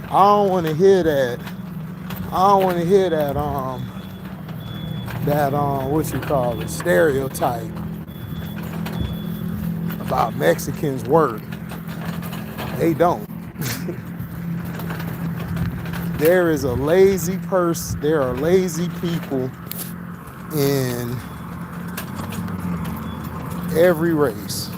I don't want to hear that. I don't want to hear that what you call it, stereotype about Mexicans work. They don't. There is a lazy person. There are lazy people in every race.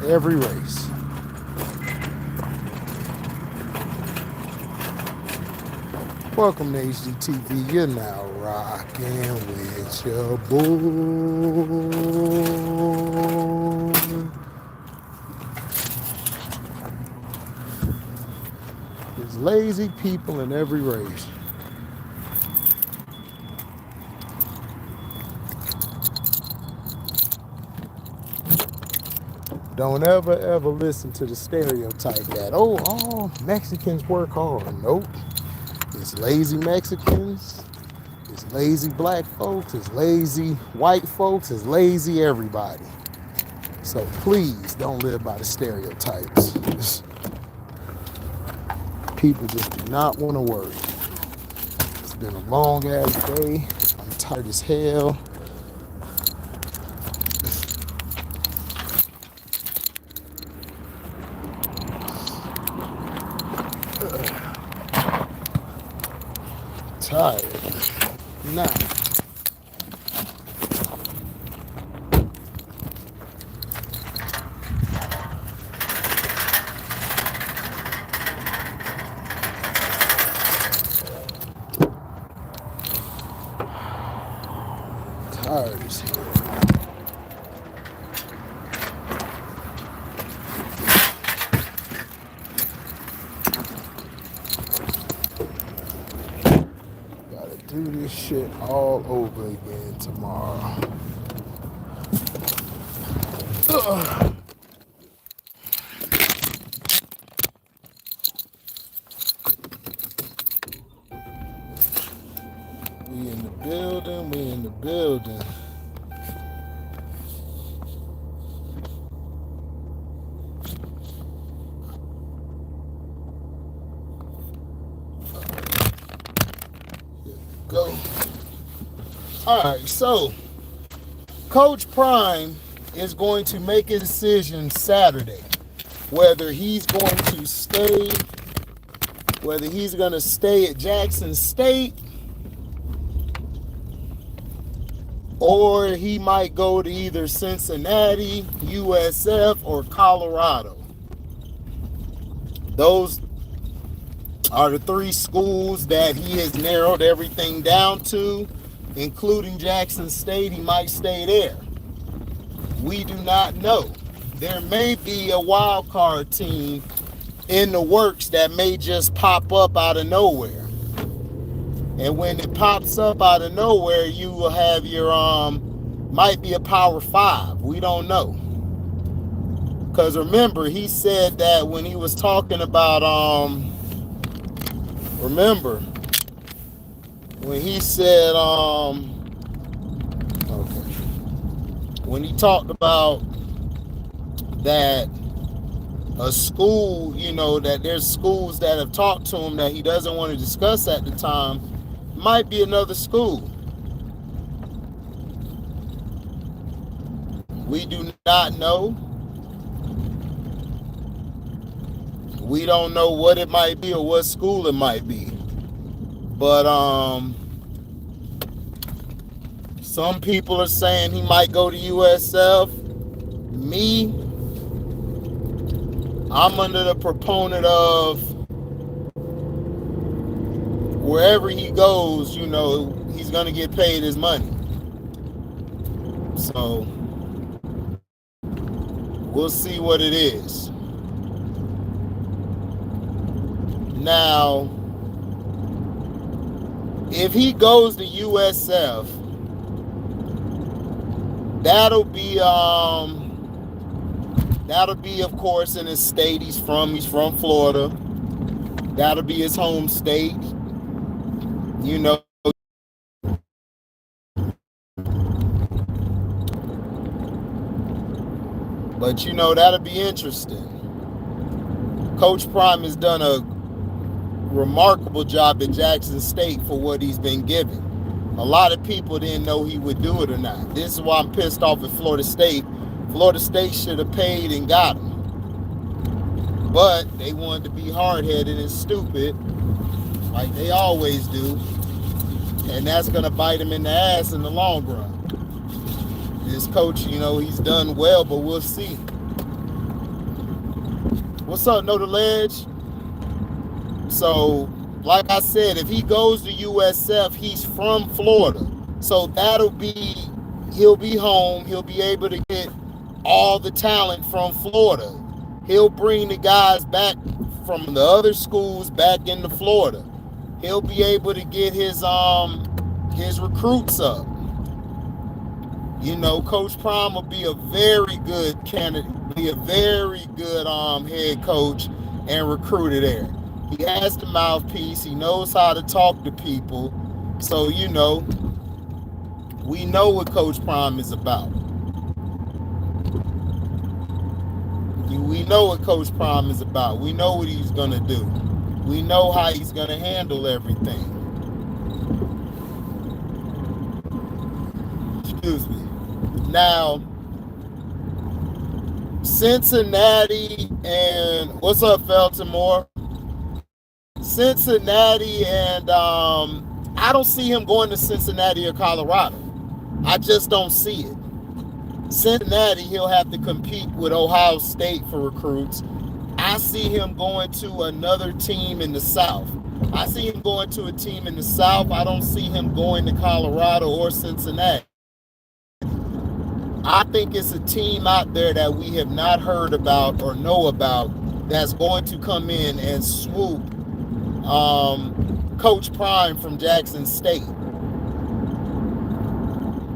Every race. Welcome to HDiiTV. You're now rocking with your boy. There's lazy people in every race. Don't ever listen to the stereotype that, all Mexicans work hard. Nope. It's lazy Mexicans, it's lazy black folks, it's lazy white folks, it's lazy everybody. So please don't live by the stereotypes. People just do not want to work. It's been a long ass day. I'm tired as hell. Tired. Nah. Tired as hell. Do this shit all over again tomorrow. Ugh. We in the building, we in the building. Go. All right, so Coach Prime is going to make a decision Saturday whether he's going to stay at Jackson State or he might go to either Cincinnati, USF, or Colorado. Those are the three schools that he has narrowed everything down to, including Jackson State. He might stay there. We do not know. There may be a wild card team in the works that may just pop up out of nowhere. And when it pops up out of nowhere, you will have your might be a Power 5. We don't know. Because remember, he said that when he was talking about remember when he said when he talked about that a school, that there's schools that have talked to him that he doesn't want to discuss at the time, might be another school. We do not know. We don't know what it might be or what school it might be. But some people are saying he might go to USF. Me, I'm under the proponent of wherever he goes, he's going to get paid his money. So we'll see what it is. Now, if he goes to USF, that'll be of course in his state he's from Florida. That'll be his home state. But you know, that'll be interesting. Coach Prime has done a remarkable job at Jackson State for what he's been given. A lot of people didn't know he would do it or not. This is why I'm pissed off at Florida State. Florida State should have paid and got him. But they wanted to be hard-headed and stupid, like they always do. And that's going to bite him in the ass in the long run. This coach, you know, he's done well, but we'll see. What's up, Know the Ledge? So, like I said, if he goes to USF, he's from Florida. So he'll be home. He'll be able to get all the talent from Florida. He'll bring the guys back from the other schools back into Florida. He'll be able to get his recruits up. You know, Coach Prime will be a very good candidate, be a very good head coach and recruiter there. He has the mouthpiece. He knows how to talk to people. So, you know, we know what Coach Prime is about. We know what Coach Prime is about. We know what he's going to do. We know how he's going to handle everything. Excuse me. Now, Cincinnati and what's up, Feltimore? Cincinnati and I don't see him going to Cincinnati or Colorado. I just don't see it. Cincinnati, he'll have to compete with Ohio State for recruits. I see him going to another team in the South. I see him going to a team in the South. I don't see him going to Colorado or Cincinnati. I think it's a team out there that we have not heard about or know about that's going to come in and swoop Coach Prime from Jackson State.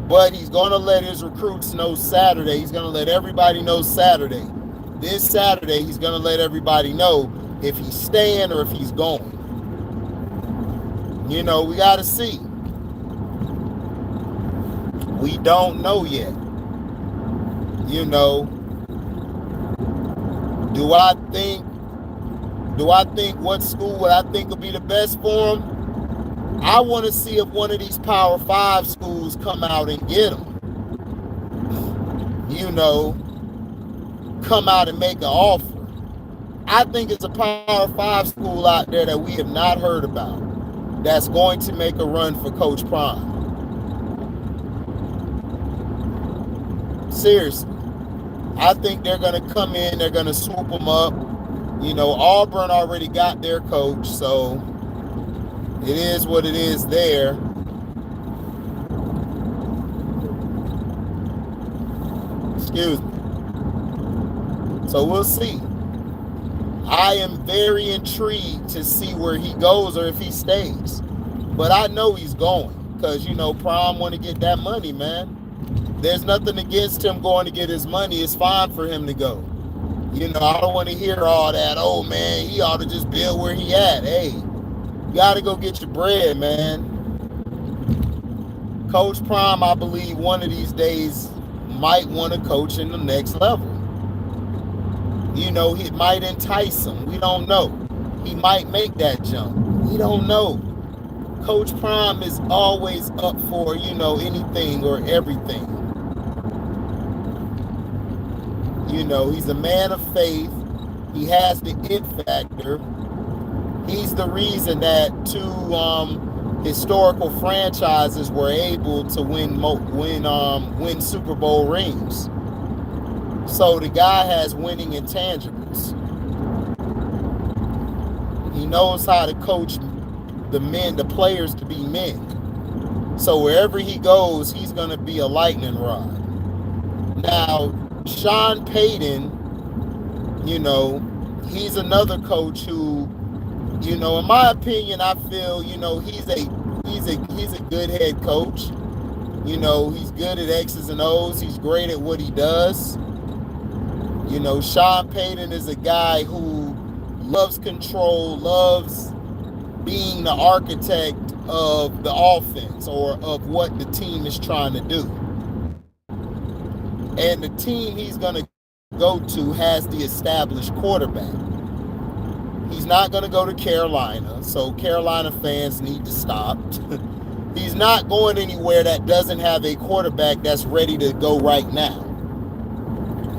But he's going to let his recruits know Saturday. He's going to let everybody know Saturday. This Saturday, he's going to let everybody know if he's staying or if he's going. You know, we got to see. We don't know yet. You know, do I think what school would I think will be the best for him? I want to see if one of these Power 5 schools come out and get him. You know, come out and make an offer. I think it's a Power 5 school out there that we have not heard about that's going to make a run for Coach Prime. Seriously. I think they're going to come in, they're going to swoop them up. You know, Auburn already got their coach, so it is what it is there. Excuse me. So we'll see. I am very intrigued to see where he goes or if he stays. But I know he's going because, you know, Prime want to get that money, man. There's nothing against him going to get his money. It's fine for him to go. You know, I don't want to hear all that, oh, man, he ought to just build where he at. Hey, you got to go get your bread, man. Coach Prime, I believe, one of these days might want to coach in the next level. You know, it might entice him. We don't know. He might make that jump. We don't know. Coach Prime is always up for, you know, anything or everything. You know, he's a man of faith. He has the it factor. He's the reason that two historical franchises were able to win Super Bowl rings. So the guy has winning intangibles. He knows how to coach the players to be men. So wherever he goes, he's going to be a lightning rod. Now, Sean Payton, you know, he's another coach who, you know, in my opinion, I feel, you know, he's a good head coach. You know, he's good at X's and O's. He's great at what he does. You know, Sean Payton is a guy who loves control, loves being the architect of the offense or of what the team is trying to do. And the team he's going to go to has the established quarterback. He's not going to go to Carolina, so Carolina fans need to stop. He's not going anywhere that doesn't have a quarterback that's ready to go right now,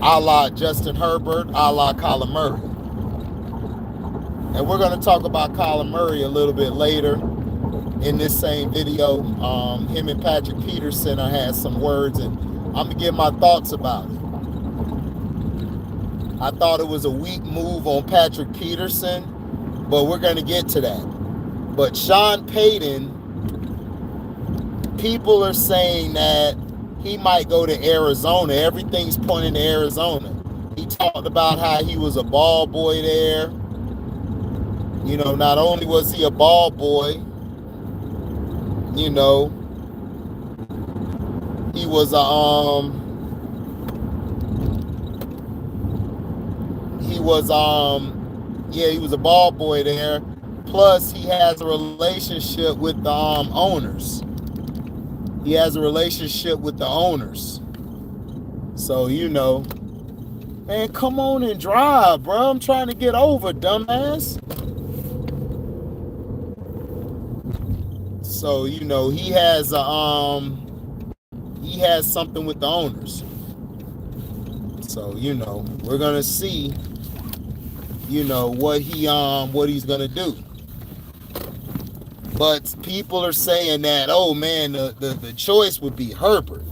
a la Justin Herbert, a la Kyler Murray. And we're going to talk about Kyler Murray a little bit later in this same video. Him and Patrick Peterson, I had some words, and I'm going to give my thoughts about it. I thought it was a weak move on Patrick Peterson, but we're going to get to that. But Sean Payton, people are saying that he might go to Arizona. Everything's pointing to Arizona. He talked about how he was a ball boy there. You know, not only was he a ball boy, you know, he was he was a ball boy there. Plus, he has a relationship with the owners. He has a relationship with the owners. So, you know, man, come on and drive, bro. I'm trying to get over, dumbass. So, you know, he has something with the owners. So, you know, we're gonna see, you know, what he's gonna do. But people are saying that, oh man, the choice would be Herbert.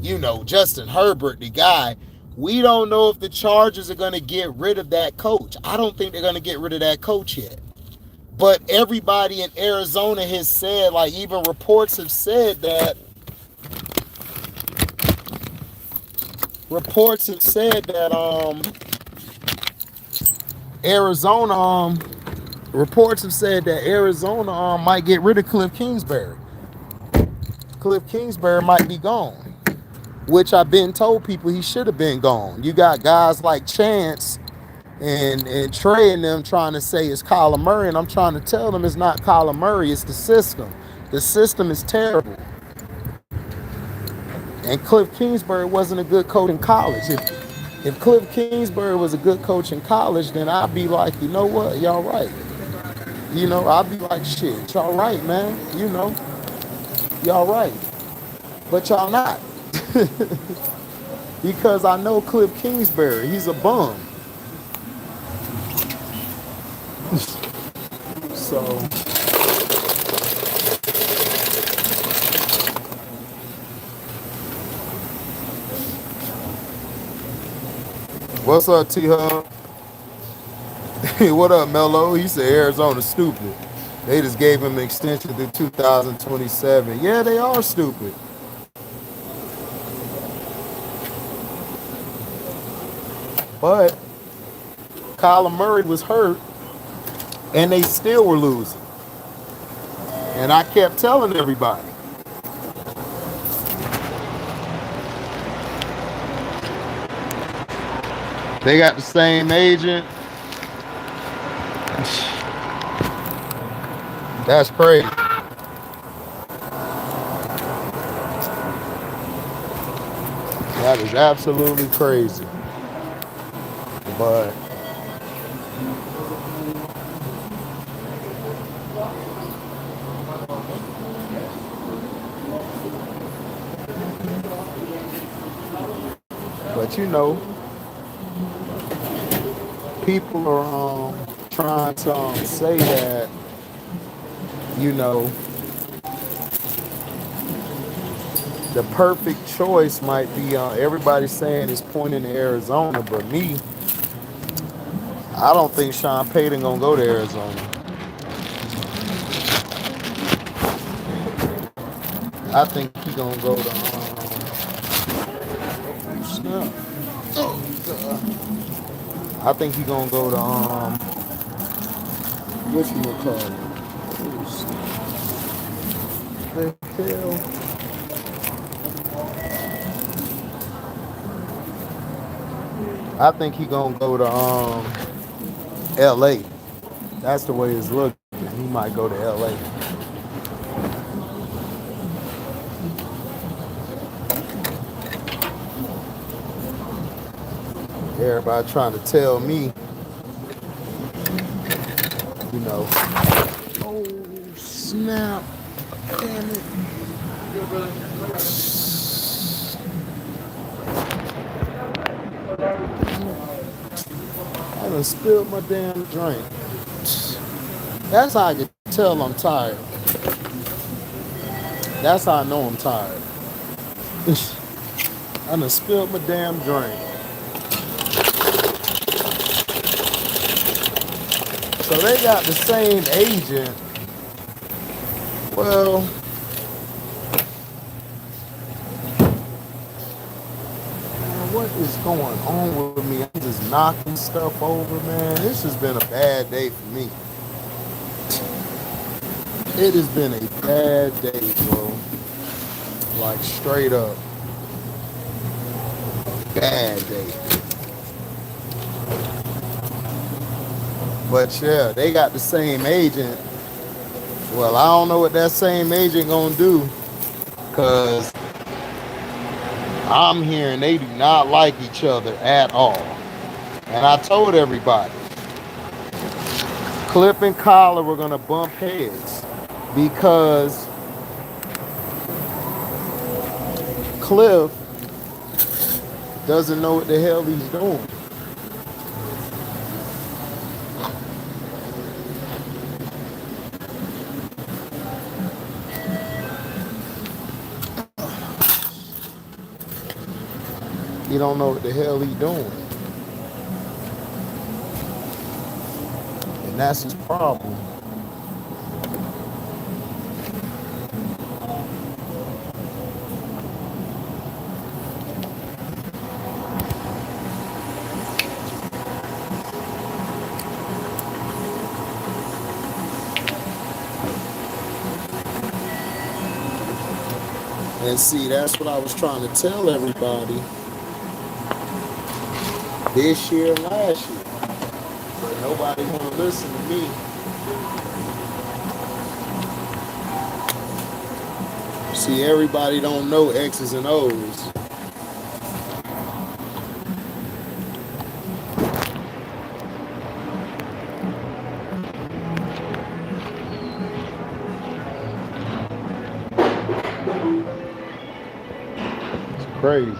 You know, Justin Herbert, the guy. We don't know if the Chargers are gonna get rid of that coach. I don't think they're gonna get rid of that coach yet. But everybody in Arizona has said, like even reports have said that Arizona might get rid of Cliff Kingsbury. Cliff Kingsbury might be gone, which I've been told people he should have been gone. You got guys like Chance and Trey and them trying to say it's Kyler Murray, and I'm trying to tell them it's not Kyler Murray, it's the system. The system is terrible. And Cliff Kingsbury wasn't a good coach in college. If Cliff Kingsbury was a good coach in college, then I'd be like, you know what, y'all right. You know, I'd be like, shit, y'all right, man. You know, y'all right. But y'all not. Because I know Cliff Kingsbury, he's a bum. So, what's up, T-Hub? What up, Mello? He said Arizona's stupid. They just gave him an extension through 2027. Yeah, they are stupid. But Kyler Murray was hurt, and they still were losing. And I kept telling everybody. They got the same agent. That's crazy. That is absolutely crazy. But you know, people are trying to say that, you know, the perfect choice might be everybody's saying it's pointing to Arizona, but me, I don't think Sean Payton gonna go to Arizona. I think he gonna go to I think he gonna go to what you would call it? The hell? I think he gonna go to LA. That's the way it's looking. He might go to LA. Everybody trying to tell me, you know, oh snap, damn it. I done spilled my damn drink. That's how I can tell I'm tired. That's how I know I'm tired. I done spilled my damn drink. So they got the same agent. Well, man, what is going on with me? I'm just knocking stuff over, man. This has been a bad day for me. It has been a bad day, bro. Like straight up. Bad day. But yeah, they got the same agent. Well, I don't know what that same agent gonna do, cause I'm hearing they do not like each other at all. And I told everybody, Cliff and Kyler were gonna bump heads because Cliff doesn't know what the hell he's doing. He don't know what the hell he's doing. And that's his problem. And see, that's what I was trying to tell everybody this year and last year. But nobody want to listen to me. See, everybody don't know X's and O's. It's crazy.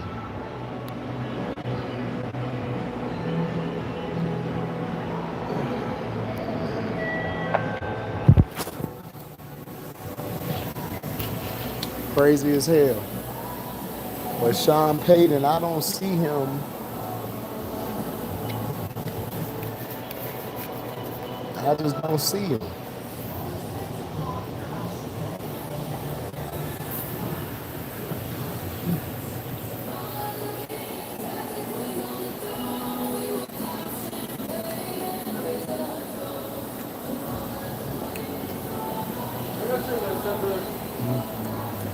Crazy as hell. But Sean Payton, I don't see him. I just don't see him.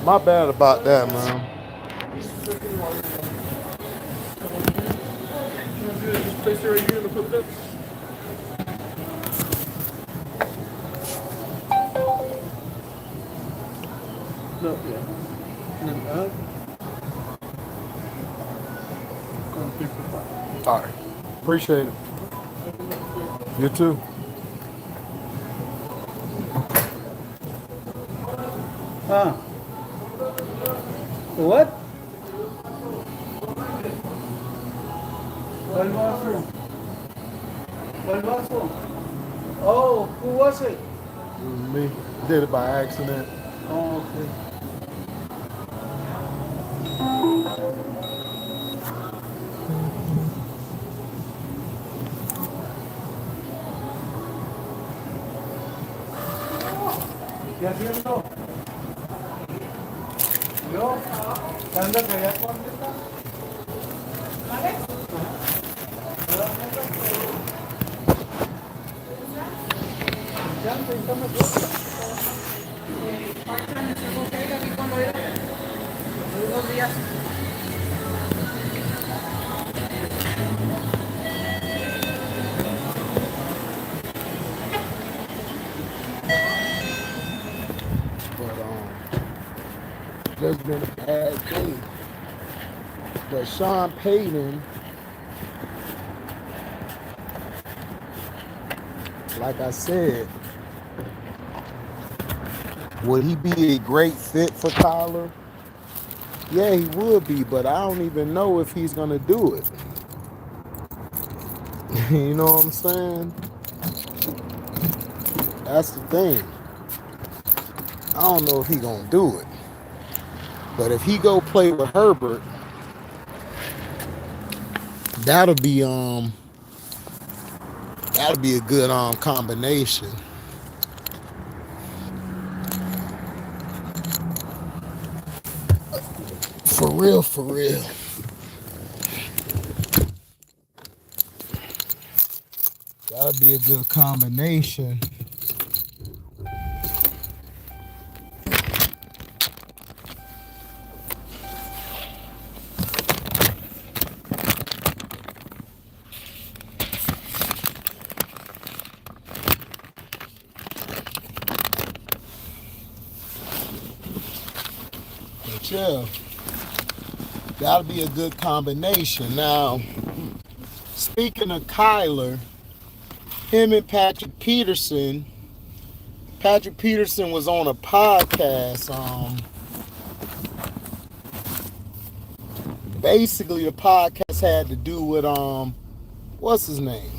My bad about that, man. No, yeah. All right. Appreciate it. You too. What? ¿Cuál vaso? ¿Cuál vaso? Oh, who was it? It was me. Did it by accident. Oh, okay. ¿Qué haciendo? ¿Yo? ¿Anda que ya cuánto está? ¿Vale? Part-time, se aquí cuando era unos días. But just been a bad day. But Sean Payton like I said, would he be a great fit for Kyler? Yeah, he would be, but I don't even know if he's going to do it. You know what I'm saying? That's the thing. I don't know if he's going to do it. But if he go play with Herbert, that'll be a good combination. For real, for real. That'll be a good combination. But yeah, that'll be a good combination. Now, speaking of Kyler, him and Patrick Peterson was on a podcast. Basically the podcast had to do with what's his name?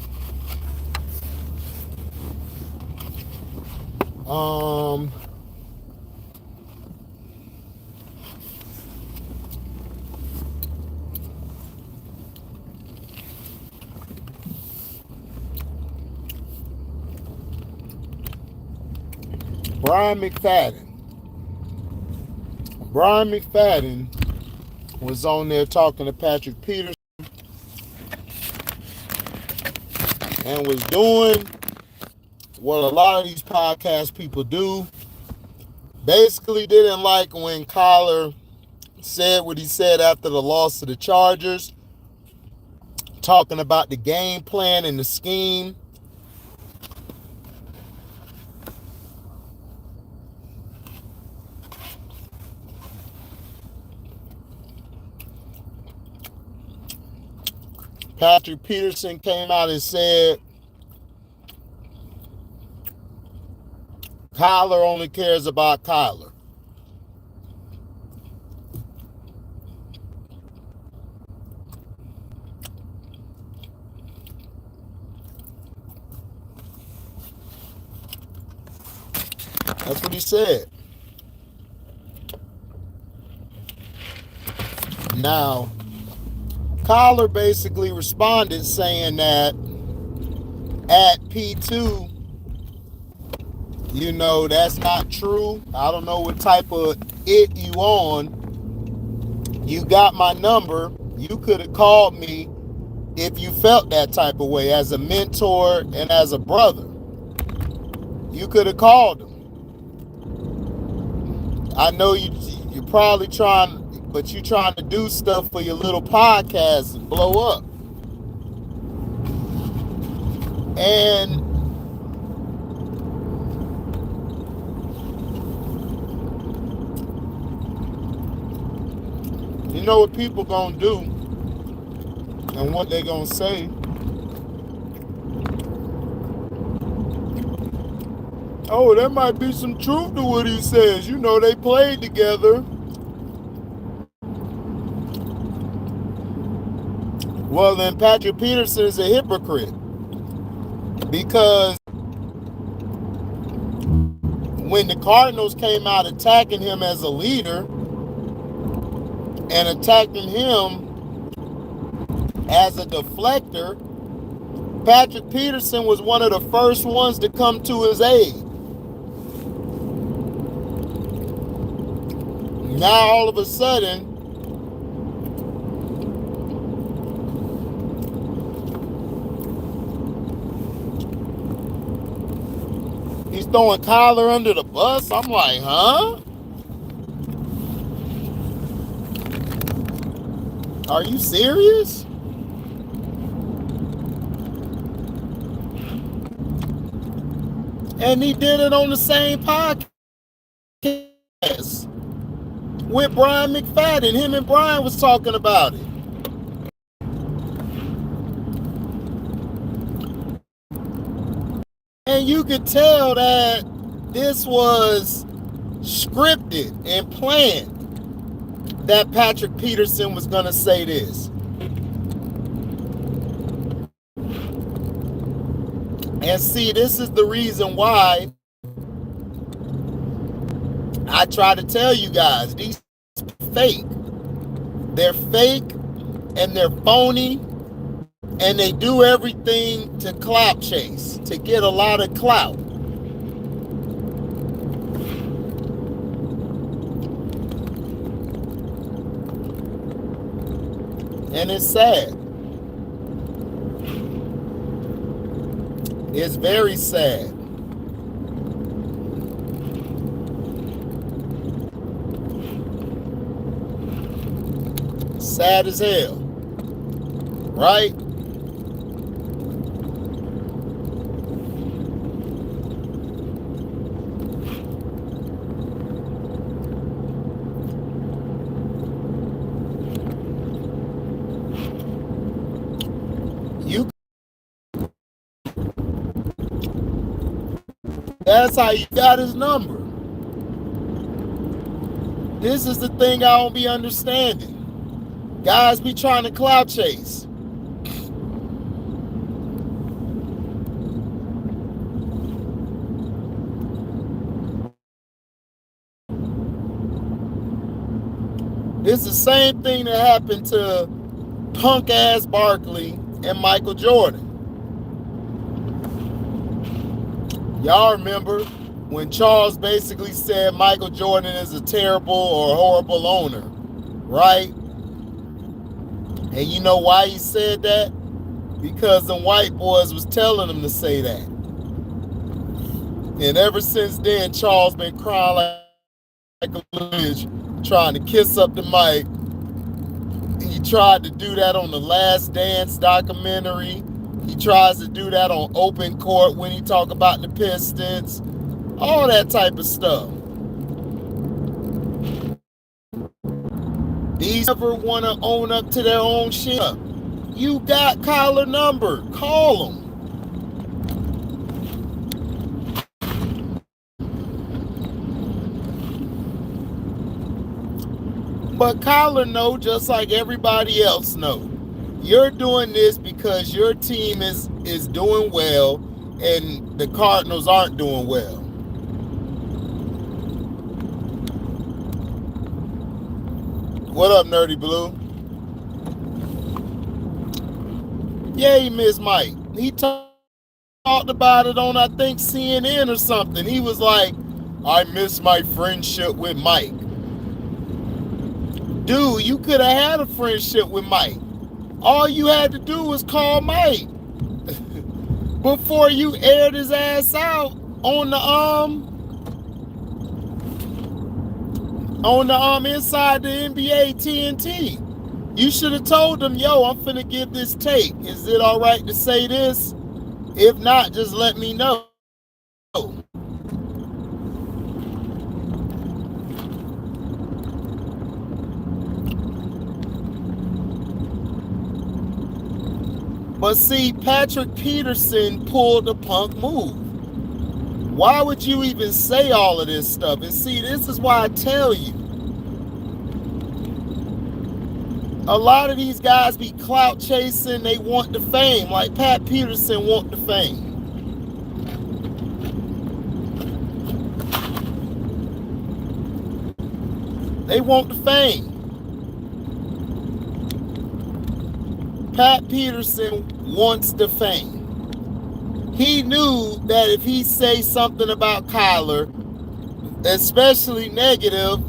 Brian McFadden was on there talking to Patrick Peterson and was doing what a lot of these podcast people do. Basically didn't like when Kyler said what he said after the loss to the Chargers, talking about the game plan and the scheme. Patrick Peterson came out and said Kyler only cares about Kyler. That's what he said. Now, Kyler basically responded saying that at P2, you know, that's not true. I don't know what type of it you on. You got my number. You could have called me if you felt that type of way as a mentor and as a brother. You could have called him. I know you're probably trying to do stuff for your little podcast and blow up. And you know what people gonna do and what they gonna say. Oh, there might be some truth to what he says. You know, they played together. Well, then Patrick Peterson is a hypocrite, because when the Cardinals came out attacking him as a leader and attacking him as a deflector, Patrick Peterson was one of the first ones to come to his aid. Now all of a sudden, he's throwing Kyler under the bus. I'm like, huh? Are you serious? And he did it on the same podcast with Brian McFadden. Him and Brian was talking about it. And you could tell that this was scripted and planned, that Patrick Peterson was going to say this. And see, this is the reason why I try to tell you guys, these fake. They're fake and they're phony, and they do everything to clout chase, to get a lot of clout. And it's sad. It's very sad. Sad as hell. Right? That's how you got his number. This is the thing I don't be understanding. Guys be trying to clout chase. It's the same thing that happened to punk ass Barkley and Michael Jordan. Y'all remember when Charles basically said Michael Jordan is a terrible or horrible owner, right? And you know why he said that? Because the white boys was telling him to say that. And ever since then, Charles been crying like a bitch, trying to kiss up the mic. He tried to do that on the Last Dance documentary. He tries to do that on Open Court when he talk about the Pistons. All that type of stuff. These never want to own up to their own shit. You got Kyler number. Call him. But Kyler know, just like everybody else know. You're doing this because your team is doing well and the Cardinals aren't doing well. What up, Nerdy Blue? Yeah, he missed Mike. He talked about it on, I think, CNN or something. He was like, I miss my friendship with Mike. Dude, you could have had a friendship with Mike. All you had to do was call Mike before you aired his ass out on the inside the NBA TNT. You should have told him, yo, I'm finna give this tape. Is it all right to say this? If not, just let me know. But see, Patrick Peterson pulled the punk move. Why would you even say all of this stuff? And see, this is why I tell you. A lot of these guys be clout chasing. They want the fame. Like Pat Peterson want the fame. They want the fame. Pat Peterson wants the fame. He knew that if he say something about Kyler, especially negative,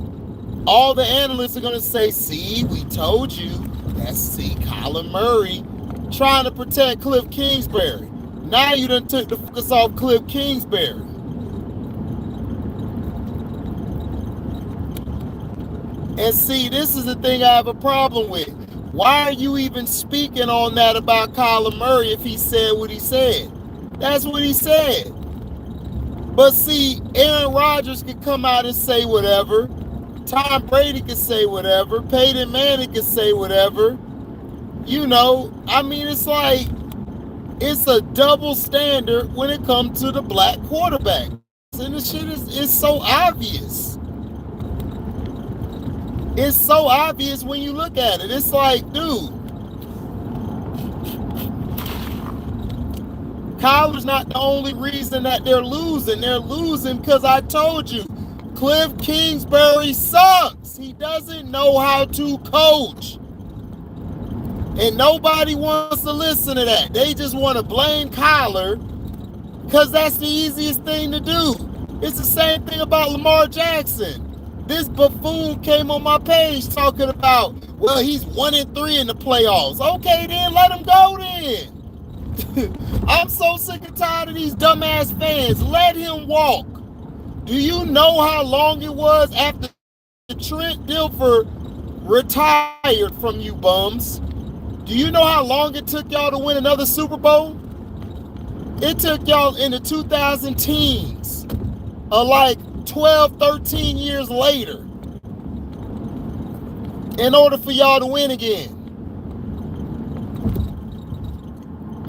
all the analysts are going to say, see, we told you. That's Kylermurray trying to protect Cliff Kingsbury. Now you done took the focus off Cliff Kingsbury. And see, this is the thing I have a problem with. Why are you even speaking on that about Kylermurray if he said what he said? That's what he said. But see, Aaron Rodgers could come out and say whatever. Tom Brady could say whatever. Payton Manning could say whatever. You know, I mean, it's like, It's a double standard when it comes to the black quarterback. And this shit is so obvious. It's so obvious when you look at it. It's like, dude, Kyler's not the only reason that they're losing. They're losing because I told you, Cliff Kingsbury sucks. He doesn't know how to coach. And nobody wants to listen to that. They just want to blame Kyler because that's the easiest thing to do. It's the same thing about Lamar Jackson. This buffoon came on my page talking about, well, he's 1-3 in the playoffs. Okay, then let him go then. I'm so sick and tired of these dumbass fans. Let him walk. Do you know how long it was after Trent Dilfer retired from you bums? Do you know how long it took y'all to win another Super Bowl? It took y'all in the 2010s, like 12, 13 years later, in order for y'all to win again.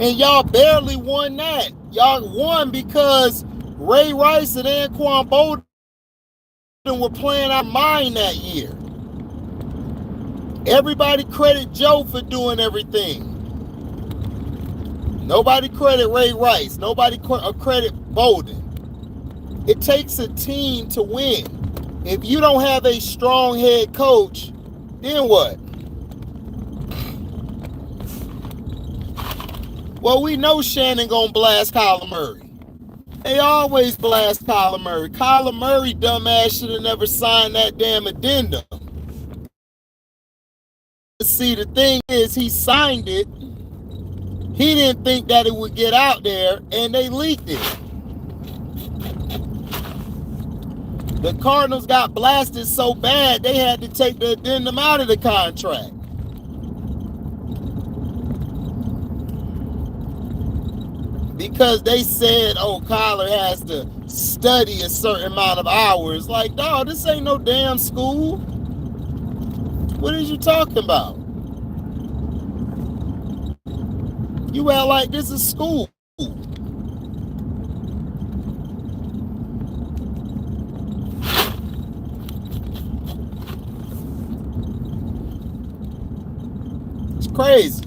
And y'all barely won that. Y'all won because Ray Rice and Anquan Bolden were playing our mind that year. Everybody credit Joe for doing everything. Nobody credit Ray Rice. Nobody credit Bolden. It takes a team to win. If you don't have a strong head coach, then what? Well, we know Shannon gonna blast Kyler Murray. They always blast Kyler Murray. Kyler Murray, dumbass, should have never signed that damn addendum. See, the thing is, he signed it. He didn't think that it would get out there, and they leaked it. The Cardinals got blasted so bad, they had to take the addendum out of the contract. Because they said, oh, Kyler has to study a certain amount of hours. Like, dog, this ain't no damn school. What is you talking about? You act like this is school. It's crazy.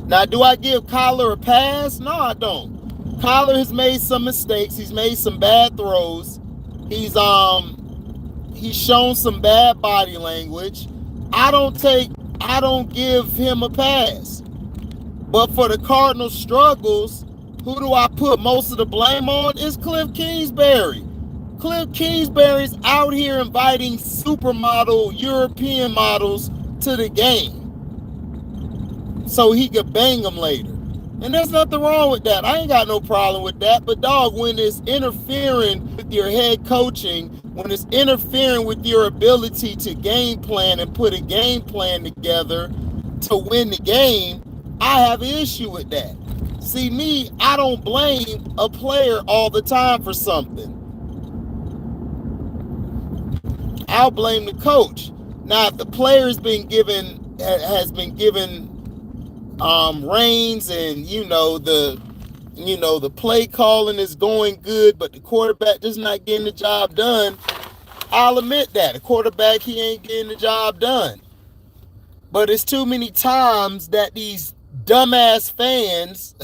Now, do I give Kyler a pass? No, I don't. Kyler has made some mistakes. He's made some bad throws. He's shown some bad body language. I don't give him a pass. But for the Cardinals' struggles, who do I put most of the blame on? It's Cliff Kingsbury. Cliff Kingsbury's out here inviting supermodel European models to the game so he could bang them later. And there's nothing wrong with that. I ain't got no problem with that. But dog, when it's interfering with your head coaching, when it's interfering with your ability to game plan and put a game plan together to win the game, I have an issue with that. See, me, I don't blame a player all the time for something. I'll blame the coach. Now, if the player has been given reins and the play calling is going good, but the quarterback just not getting the job done, I'll admit that. The quarterback, he ain't getting the job done. But it's too many times that these dumbass fans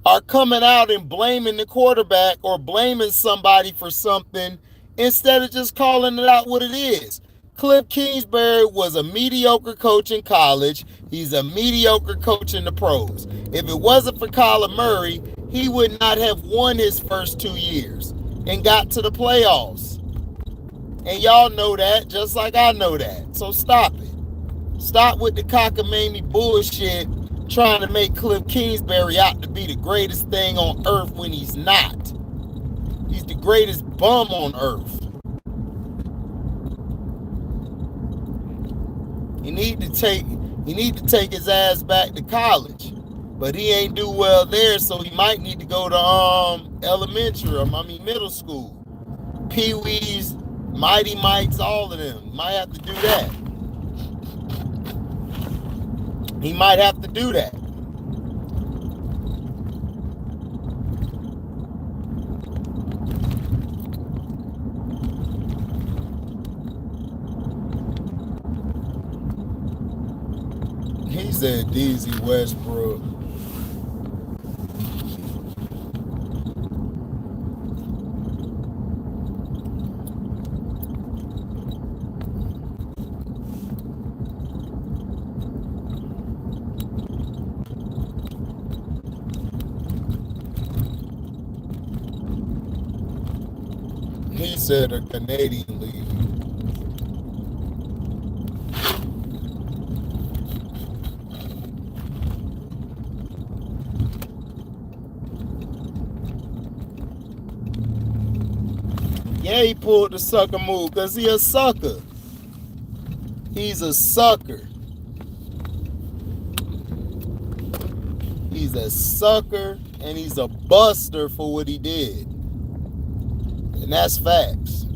are coming out and blaming the quarterback or blaming somebody for something instead of just calling it out what it is. Cliff Kingsbury was a mediocre coach in college. He's a mediocre coach in the pros. If it wasn't for Kyler Murray, he would not have won his first 2 years and got to the playoffs. And y'all know that just like I know that. So stop it. Stop with the cockamamie bullshit trying to make Cliff Kingsbury out to be the greatest thing on earth when he's not. He's the greatest bum on earth. He need to take his ass back to college, but he ain't do well there, so he might need to go to middle school. Pee-wees, Mighty Mikes, all of them might have to do that. He might have to do that. He said DZ Westbrook. He said a Canadian league. Yeah, he pulled the sucker move because he a sucker. He's a sucker. He's a sucker and he's a buster for what he did. And that's facts.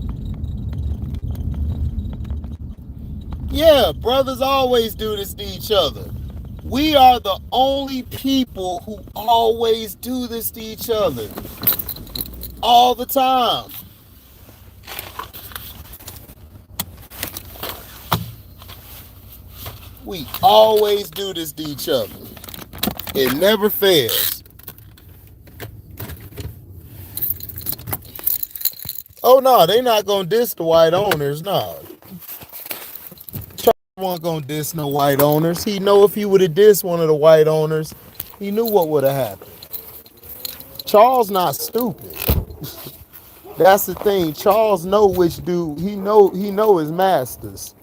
Yeah, brothers always do this to each other. We are the only people who always do this to each other. All the time. We always do this to each other. It never fails. Oh no, they not gonna diss the white owners, no. Charles wasn't gonna diss no white owners. He know if he would have dissed one of the white owners, he knew what would have happened. Charles not stupid. That's the thing. Charles know which dude. He know his masters.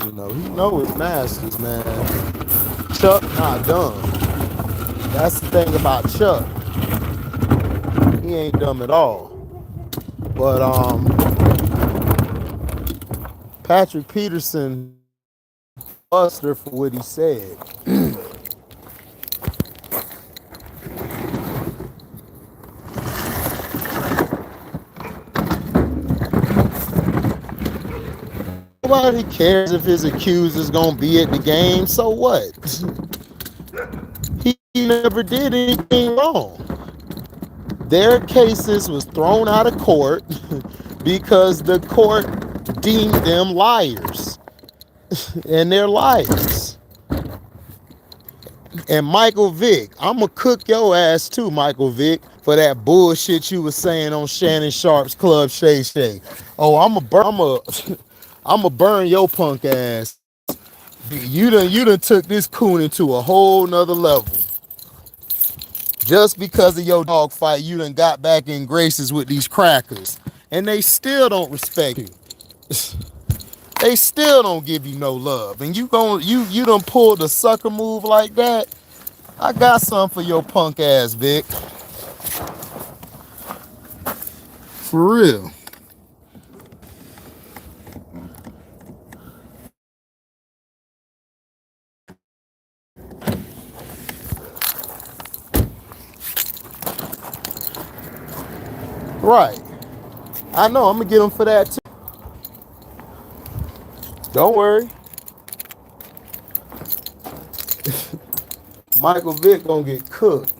You know, he know his masters, man. Chuck not dumb. That's the thing about Chuck. He ain't dumb at all. But Patrick Peterson buster for what he said. Nobody cares if his accuser's gonna be at the game. So what? He never did anything wrong. Their cases was thrown out of court because the court deemed them liars. And they're liars. And Michael Vick, I'm gonna cook your ass too, Michael Vick, for that bullshit you was saying on Shannon Sharp's Club Shay Shay. Oh, I'm gonna burn your punk ass. You done took this coon into a whole nother level. Just because of your dog fight, you done got back in graces with these crackers. And they still don't respect you. They still don't give you no love. And you done pulled a sucker move like that. I got something for your punk ass, Vic. For real. Right. I know, I'm gonna get him for that too. Don't worry. Michael Vick gonna get cooked.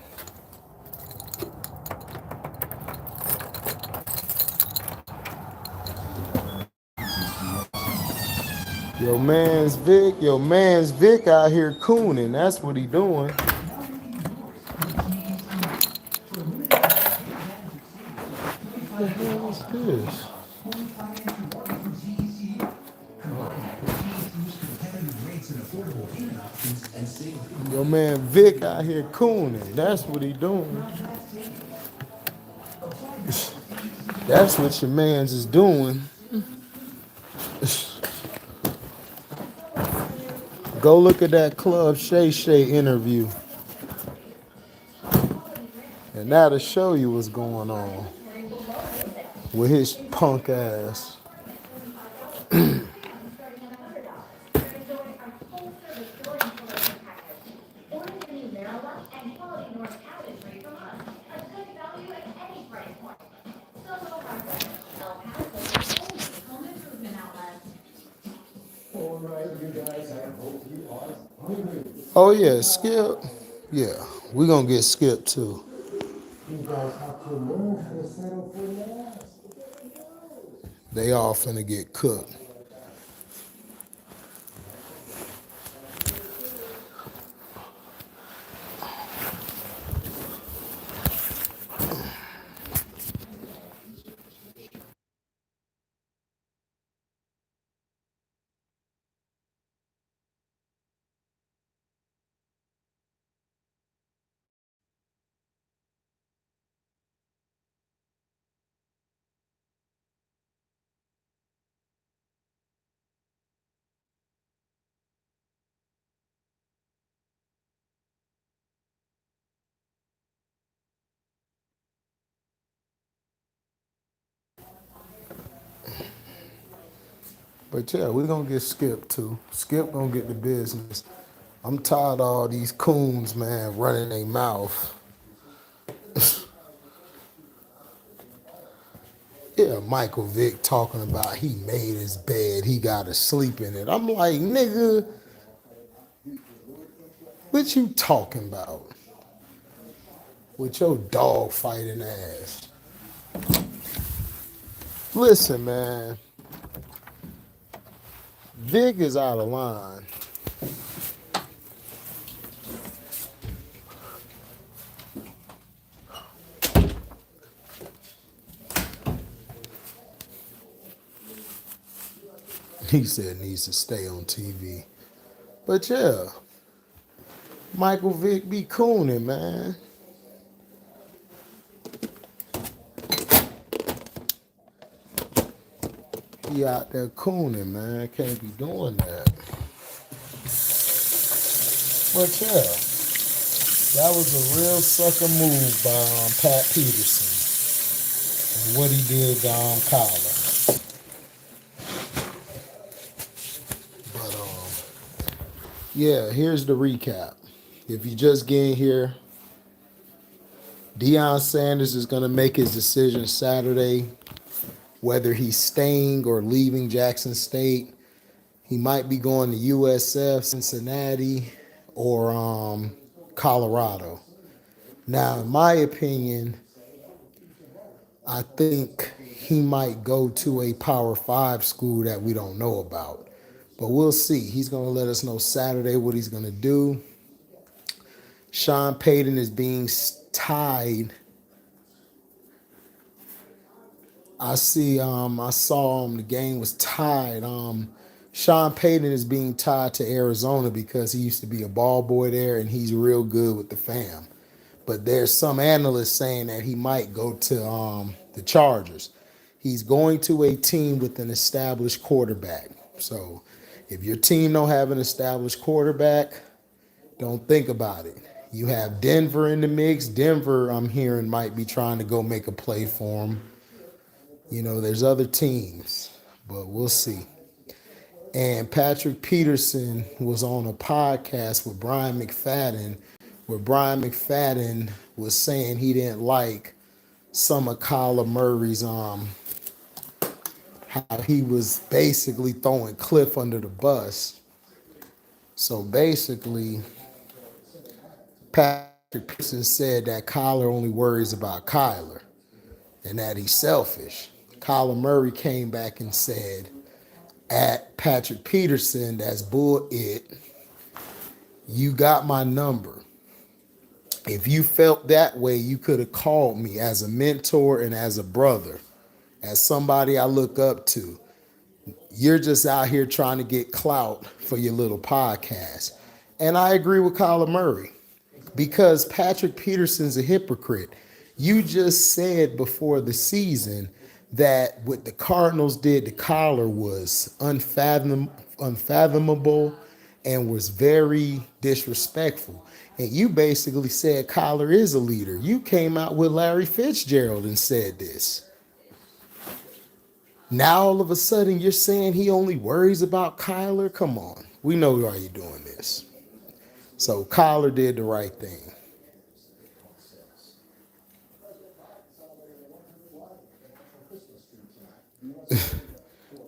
Your man's Vic out here cooning. That's what he doing. What the hell is this? Your man Vic out here cooning. That's what he doing. That's what your man's is doing. Go look at that Club Shay Shay interview. And that'll show you what's going on with his punk ass. Oh yeah, Skip. Yeah, we gonna get Skip too. They all finna get cooked. But yeah, we gonna get Skip too. Skip gonna get the business. I'm tired of all these coons, man, running their mouth. Yeah, Michael Vick talking about he made his bed, he gotta sleep in it. I'm like, nigga, what you talking about? With your dog fighting ass. Listen, man, Vic is out of line. He said needs to stay on TV. But yeah, Michael Vick be cooning, man. He out there cooning, man. Can't be doing that. But yeah, that was a real sucker move by Pat Peterson and what he did to Kyler. But yeah, here's the recap. If you just getting here, Deion Sanders is going to make his decision Saturday, whether he's staying or leaving Jackson State. He might be going to USF, Cincinnati, or Colorado. Now, in my opinion, I think he might go to a Power 5 school that we don't know about. But we'll see. He's going to let us know Saturday what he's going to do. Sean Payton is being tied. I saw the game was tied. Sean Payton is being tied to Arizona because he used to be a ball boy there and he's real good with the fam. But there's some analysts saying that he might go to the Chargers. He's going to a team with an established quarterback. So if your team don't have an established quarterback, don't think about it. You have Denver in the mix. Denver, I'm hearing, might be trying to go make a play for him. You know, there's other teams, but we'll see. And Patrick Peterson was on a podcast with Brian McFadden, where Brian McFadden was saying he didn't like some of kylermurray's how he was basically throwing Cliff under the bus. So basically, Patrick Peterson said that Kyler only worries about Kyler and that he's selfish. Kylermurray came back and said, at Patrick Peterson, that's bull it. You got my number. If you felt that way, you could have called me as a mentor and as a brother, as somebody I look up to. You're just out here trying to get clout for your little podcast. And I agree with Kylermurray because Patrick Peterson's a hypocrite. You just said before the season that what the Cardinals did to Kyler was unfathomable and was very disrespectful. And you basically said Kyler is a leader. You came out with Larry Fitzgerald and said this. Now all of a sudden you're saying he only worries about Kyler? Come on. We know why you're doing this. So Kyler did the right thing.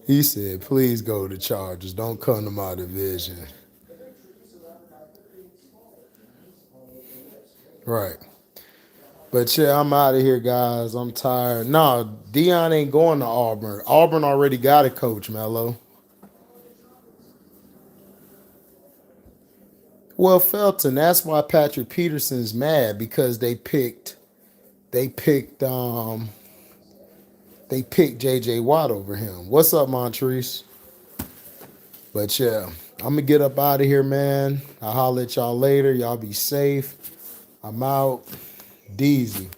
He said, please go to Chargers. Don't come to my division. Right. But yeah, I'm out of here, guys. I'm tired. No, Dion ain't going to Auburn. Auburn already got a coach, Mello. Well, Felton, that's why Patrick Peterson's mad, because they picked JJ Watt over him. What's up, Montrese? But yeah, I'm gonna get up out of here, man. I'll holler at y'all later. Y'all be safe. I'm out. Deezy.